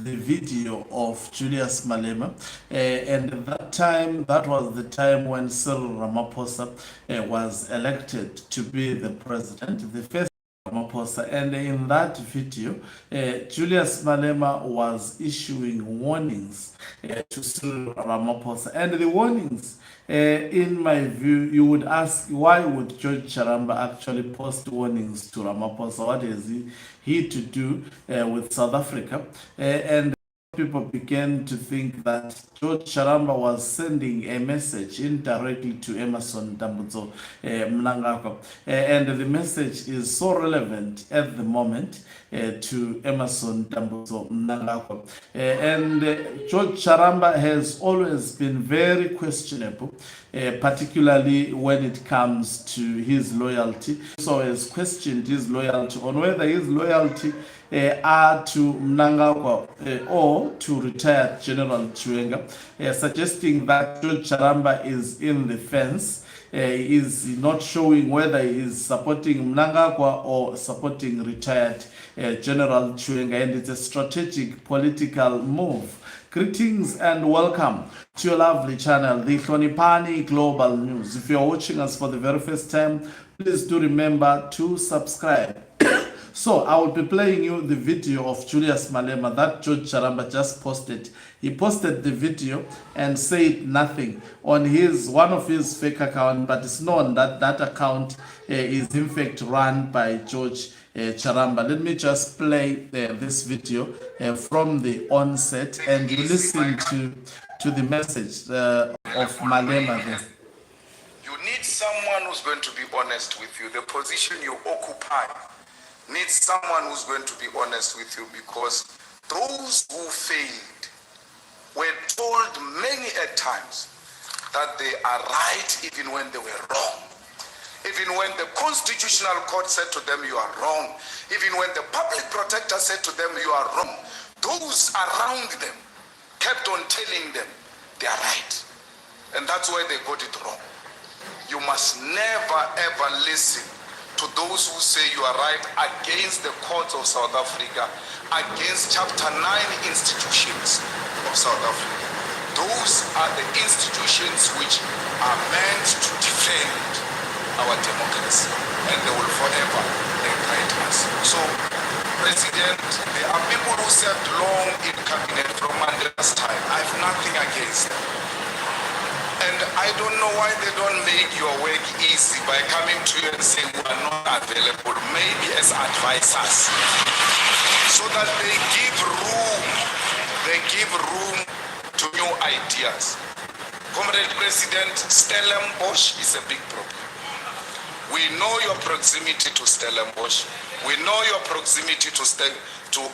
the video of Julius Malema, and at that time, that was the time when Cyril Ramaphosa was elected to be the president, the first Ramaphosa. And in that video, Julius Malema was issuing warnings to Cyril Ramaphosa. And the warnings, in my view, you would ask, why would George Charamba actually post warnings to Ramaphosa? What is he to do with South Africa? And people began to think that George Charamba was sending a message indirectly to Emmerson Mnangagwa. And the message is so relevant at the moment to Emmerson Mnangagwa. And George Charamba has always been very questionable, particularly when it comes to his loyalty. So has questioned his loyalty on whether his loyalty are to Mnangagwa or to retired General Chiwenga, suggesting that George Charamba is in the fence, is not showing whether he is supporting Mnangagwa or supporting retired General Chiwenga, and it's a strategic political move. Greetings and welcome to your lovely channel, the Hlonipani Global News. If you're watching us for the very first time, please do remember to subscribe. So I will be playing you the video of Julius Malema that George Charamba just posted. He posted the video and said nothing on one of his fake accounts, but it's known that that account is in fact run by George Charamba. Let me just play this video from the onset, and you listen to the message of Malema there. You need someone who's going to be honest with you. The position you occupy needs someone who's going to be honest with you, because those who failed were told many a times that they are right even when they were wrong. Even when the Constitutional Court said to them, you are wrong. Even when the Public Protector said to them, you are wrong. Those around them kept on telling them they are right. And that's why they got it wrong. You must never ever listen to those who say you are right against the courts of South Africa, against Chapter 9 institutions of South Africa. Those are the institutions which are meant to defend our democracy, and they will forever guide us. So, President, there are people who served long in cabinet from Mandela's time. I have nothing against them. And I don't know why they don't make your work easy by coming to you and saying we are not available, maybe as advisors, so that they give room to new ideas. Comrade President, Stellenbosch is a big problem. We know your proximity to Stellenbosch. We know your proximity to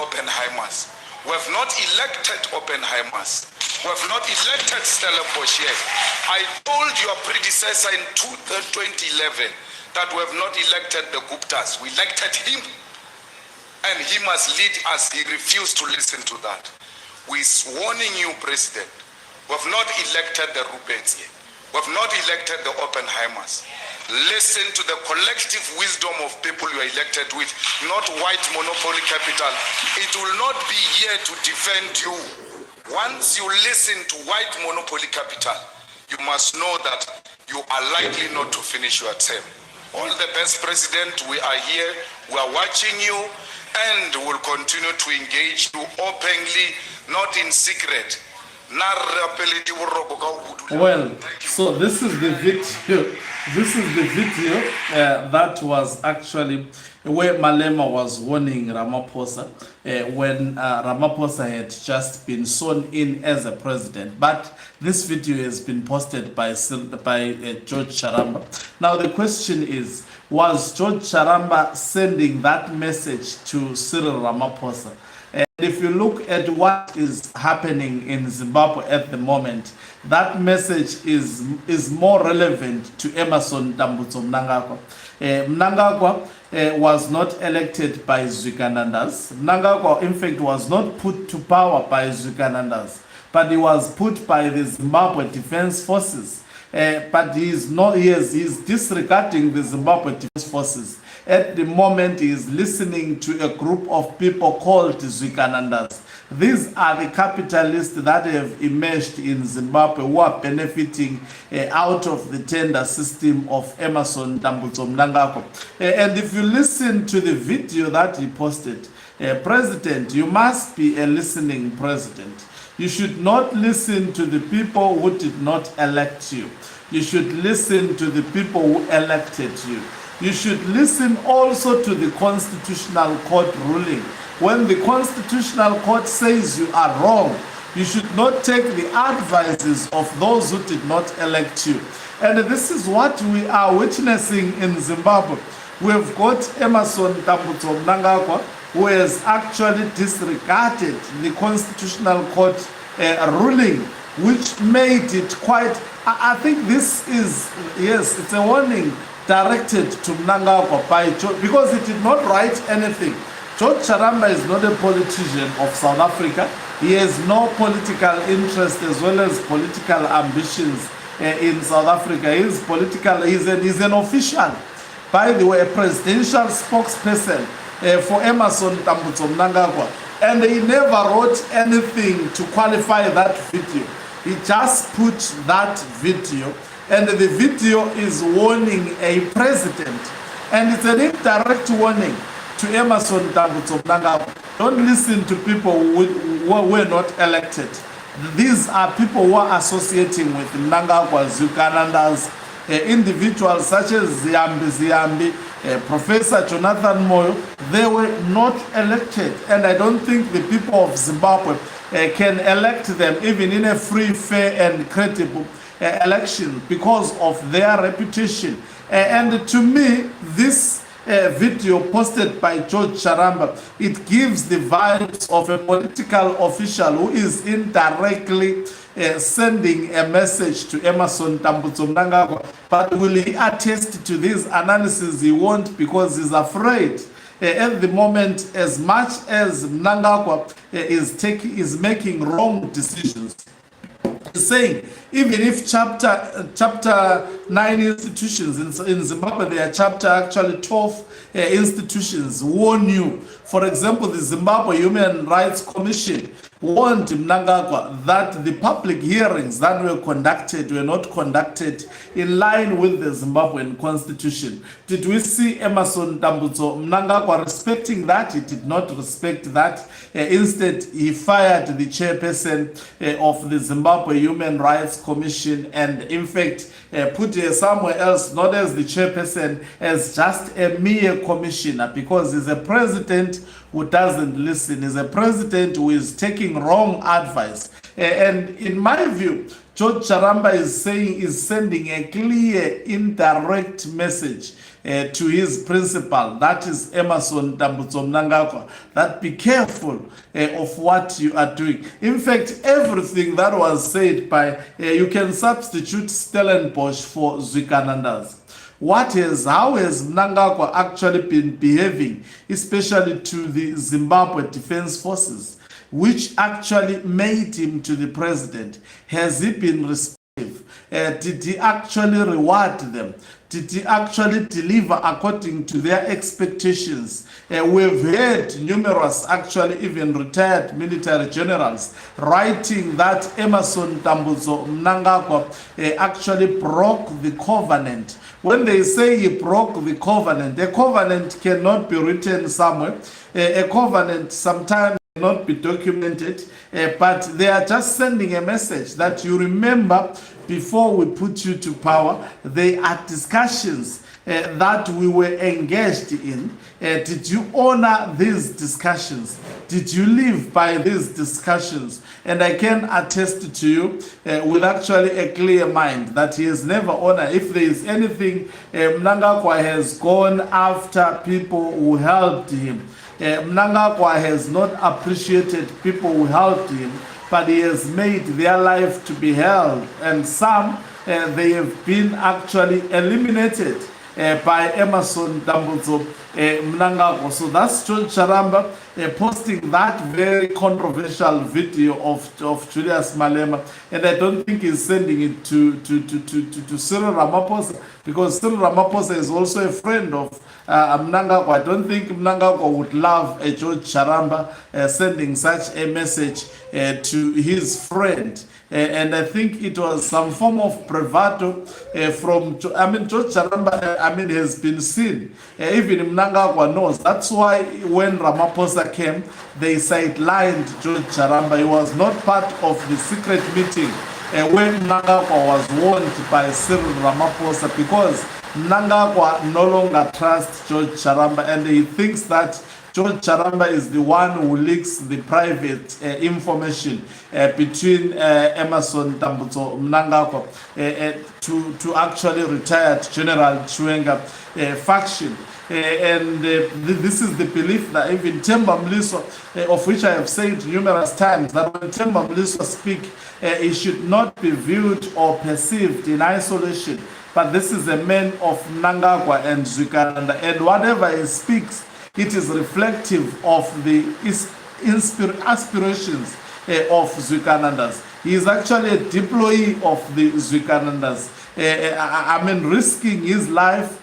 Oppenheimers. We have not elected Oppenheimers. We have not elected Stellenbosch yet. I told your predecessor in 2011 that we have not elected the Guptas. We elected him, and he must lead us. He refused to listen to that. We're warning you, President. We have not elected the Ruperts yet. We have not elected the Oppenheimers. Listen to the collective wisdom of people you are elected with, not white monopoly capital. It will not be here to defend you. Once you listen to white monopoly capital, you must know that you are likely not to finish your term. All the best, President. We are here. We are watching you, and will continue to engage you openly, not in secret. Well, so this is the video. This is the video that was actually where Malema was warning Ramaphosa when Ramaphosa had just been sworn in as a president. But this video has been posted by George Charamba. Now the question is, was George Charamba sending that message to Cyril Ramaphosa? If you look at what is happening in Zimbabwe at the moment, that message is more relevant to Emmerson Mnangagwa. Mnangagwa was not elected by zviganandas. Mnangagwa, in fact, was not put to power by zviganandas, but he was put by the Zimbabwe Defense Forces. But he's disregarding the Zimbabwe Defense Forces. At the moment, he is listening to a group of people called zviganandas. These are the capitalists that have emerged in Zimbabwe who are benefiting out of the tender system of Emmerson Mnangagwa. And if you listen to the video that he posted, President, you must be a listening president. You should not listen to the people who did not elect you. You should listen to the people who elected you. You should listen also to the Constitutional Court ruling. When the Constitutional Court says you are wrong, you should not take the advices of those who did not elect you. And this is what we are witnessing in Zimbabwe. We've got Emmerson Mnangagwa, who has actually disregarded the Constitutional Court ruling, which made it quite, I think this is, yes, it's a warning directed to Mnangagwa by George, because he did not write anything. George Charamba is not a politician of South Africa. He has no political interest as well as political ambitions in South Africa. He's an official. By the way, a presidential spokesperson for Emmerson Mnangagwa, and he never wrote anything to qualify that video. He just put that video, and the video is warning a president, and it's an indirect warning to Emmerson Mnangagwa. Don't listen to people who were not elected. These are people who are associating with Mnangagwa, zviganandas, individuals such as Ziambi, Professor Jonathan Moyo. They were not elected, and I don't think the people of Zimbabwe can elect them even in a free, fair and credible election because of their reputation. And to me, this video posted by George Charamba, it gives the vibes of a political official who is indirectly sending a message to Emmerson Mnangagwa. But will he attest to this analysis? He won't, because he's afraid at the moment, as much as Mnangagwa is making wrong decisions. He's saying, even if chapter 9 institutions in Zimbabwe, there are actually 12 institutions warn you. For example, the Zimbabwe Human Rights Commission warned Mnangagwa that the public hearings that were conducted were not conducted in line with the Zimbabwean constitution. Did we see Emmerson Mnangagwa respecting that? He did not respect that. Instead, he fired the chairperson of the Zimbabwe Human Rights Commission, and in fact put her somewhere else, not as the chairperson, as just a mere commissioner, because he's a president who doesn't listen. He's a president who is taking wrong advice. And in my view, George Charamba is sending a clear, indirect message to his principal, that is Emmerson Mnangagwa, that be careful of what you are doing. In fact, everything that was said by, you can substitute Stellenbosch for zviganandas. How has Mnangagwa actually been behaving, especially to the Zimbabwe Defense Forces, which actually made him to the president? Has he been responsive? Did he actually reward them? Did he actually deliver according to their expectations? We've heard numerous, actually even retired military generals, writing that Emmerson Mnangagwa actually broke the covenant. When they say he broke the covenant, a covenant cannot be written somewhere. A covenant sometimes cannot be documented, but they are just sending a message that you remember, before we put you to power, there are discussions that we were engaged in. Did you honor these discussions? Did you live by these discussions? And I can attest to you with actually a clear mind that he has never honored. If there is anything, Mnangagwa has gone after people who helped him. Mnangagwa has not appreciated people who helped him, but he has made their life to be hell. And some, they have been actually eliminated by Emmerson Mnangagwa. So that's George Charamba posting that very controversial video of Julius Malema, and I don't think he's sending it to Cyril Ramaphosa, because Cyril Ramaphosa is also a friend of Mnangagwa. I don't think Mnangagwa would love George Charamba sending such a message to his friend. And I think it was some form of bravado from, George Charamba, has been seen. Even Mnangagwa knows. That's why when Ramaphosa came, they sidelined George Charamba. He was not part of the secret meeting when Mnangagwa was warned by Cyril Ramaphosa, because Mnangagwa no longer trusts George Charamba, and he thinks that George Charamba is the one who leaks the private information between Emerson Tambutso Mnangagwa to actually retired General Chiwenga faction. This is the belief that even Themba Mliso, of which I have said numerous times, that when Themba Mliso speaks, it should not be viewed or perceived in isolation. But this is a man of Mnangagwa and Zviganandas, and whatever he speaks, it is reflective of the aspirations of Zviganandas. He is actually a deployee of the Zviganandas. Risking his life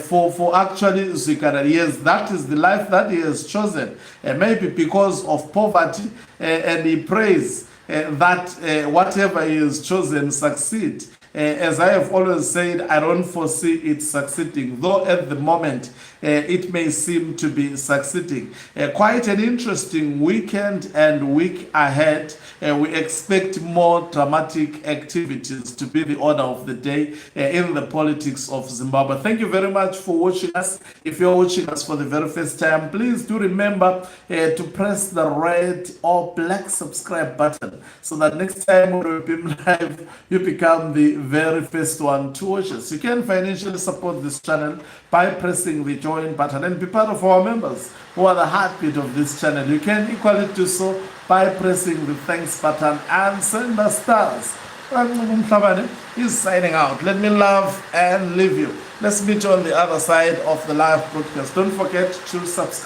for actually Zviganandas. Yes, that is the life that he has chosen. Maybe because of poverty, and he prays that whatever he has chosen succeed. As I have always said, I don't foresee it succeeding, though at the moment it may seem to be succeeding. Quite an interesting weekend and week ahead. We expect more dramatic activities to be the order of the day in the politics of Zimbabwe. Thank you very much for watching us. If you're watching us for the very first time, please do remember to press the red or black subscribe button, so that next time when we be live, you become the very first one to watch us. You can financially support this channel by pressing the join button and be part of our members who are the heartbeat of this channel. You can equally do so by pressing the thanks button and send us stars. Is signing out. Let me love and leave you. Let's meet you on the other side of the live broadcast. Don't forget to subscribe.